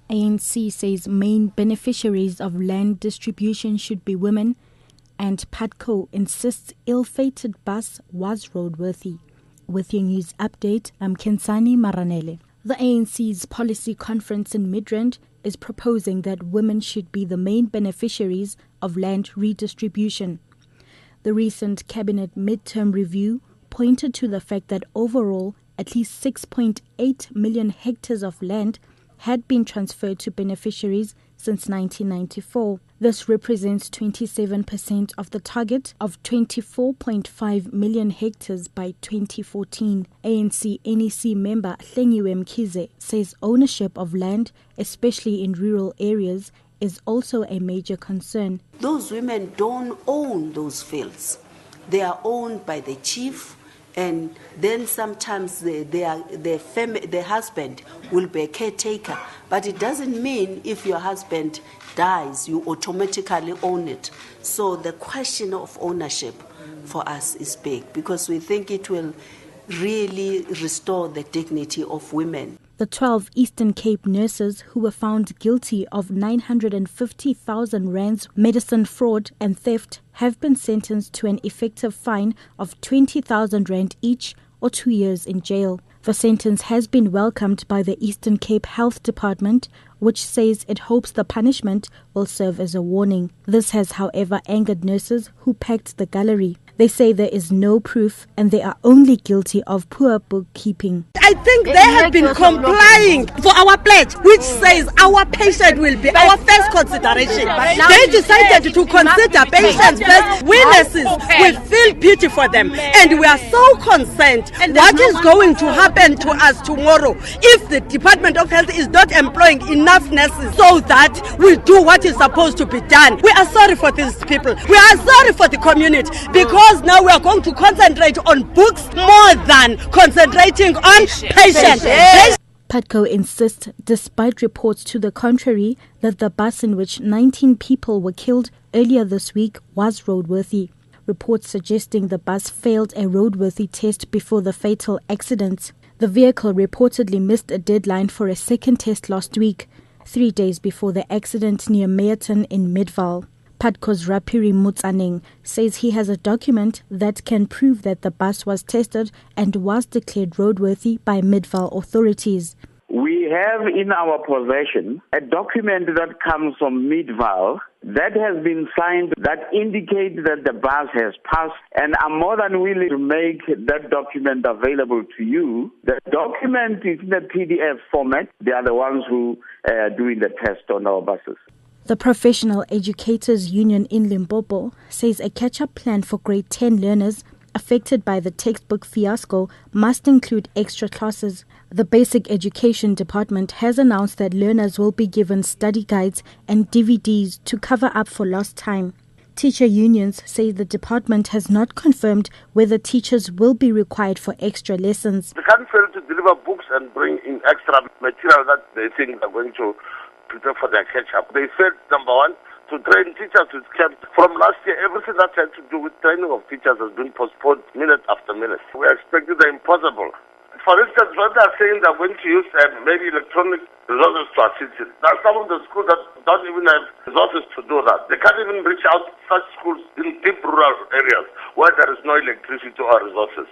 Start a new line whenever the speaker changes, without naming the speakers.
ANC says main beneficiaries of land distribution should be women, and PADCO insists ill-fated bus was roadworthy. With your news update, I'm Kensani Maranele. The ANC's policy conference in Midrand is proposing that women should be the main beneficiaries of land redistribution. The recent cabinet midterm review pointed to the fact that overall at least 6.8 million hectares of land had been transferred to beneficiaries since 1994. This represents 27% of the target of 24.5 million hectares by 2014. ANC NEC member Hlengiwe Mkhize says ownership of land, especially in rural areas, is also a major concern.
Those women don't own those fields. They are owned by the chief, and then sometimes their husband will be a caretaker. But it doesn't mean if your husband dies, you automatically own it. So the question of ownership for us is big, because we think it will really restore the dignity of women.
The 12 Eastern Cape nurses who were found guilty of 950,000 rands medicine fraud and theft have been sentenced to an effective fine of 20,000 rand each or 2 years in jail. The sentence has been welcomed by the Eastern Cape Health Department, which says it hopes the punishment will serve as a warning. This has, however, angered nurses who packed the gallery. They say there is no proof and they are only guilty of poor bookkeeping.
I think they have been complying for our pledge, which says our patient will be our first consideration. They decided to consider patients first. We nurses will feel pity for them, and we are so concerned what is going to happen to us tomorrow if the Department of Health is not employing enough nurses so that we do what is supposed to be done. We are sorry for these people. We are sorry for the community, because now we are going to concentrate on books more than concentrating on patients.
PADCO insists, despite reports to the contrary, that the bus in which 19 people were killed earlier this week was roadworthy. Reports suggesting the bus failed a roadworthy test before the fatal accident. The vehicle reportedly missed a deadline for a second test last week, 3 days before the accident near Meyerton in Midvaal. PADCO's Rapiri Mutsaneng says he has a document that can prove that the bus was tested and was declared roadworthy by Midvaal authorities.
We have in our possession a document that comes from Midvaal that has been signed that indicates that the bus has passed, and I'm more than willing to make that document available to you. The document is in a PDF format. They are the ones who are doing the test on our buses.
The Professional Educators Union in Limpopo says a catch-up plan for grade 10 learners affected by the textbook fiasco must include extra classes. The Basic Education Department has announced that learners will be given study guides and DVDs to cover up for lost time. Teacher unions say the department has not confirmed whether teachers will be required for extra lessons.
They can't fail to deliver books and bring in extra material that they think are going to prepare for their catch-up. They said, number one, to train teachers with camp. From last year, everything that had to do with training of teachers has been postponed minute after minute. We are expecting the impossible. For instance, when they are saying they're going to use maybe electronic resources to assist it, there are some of the schools that don't even have resources to do that. They can't even reach out to such schools in deep rural areas where there is no electricity or resources.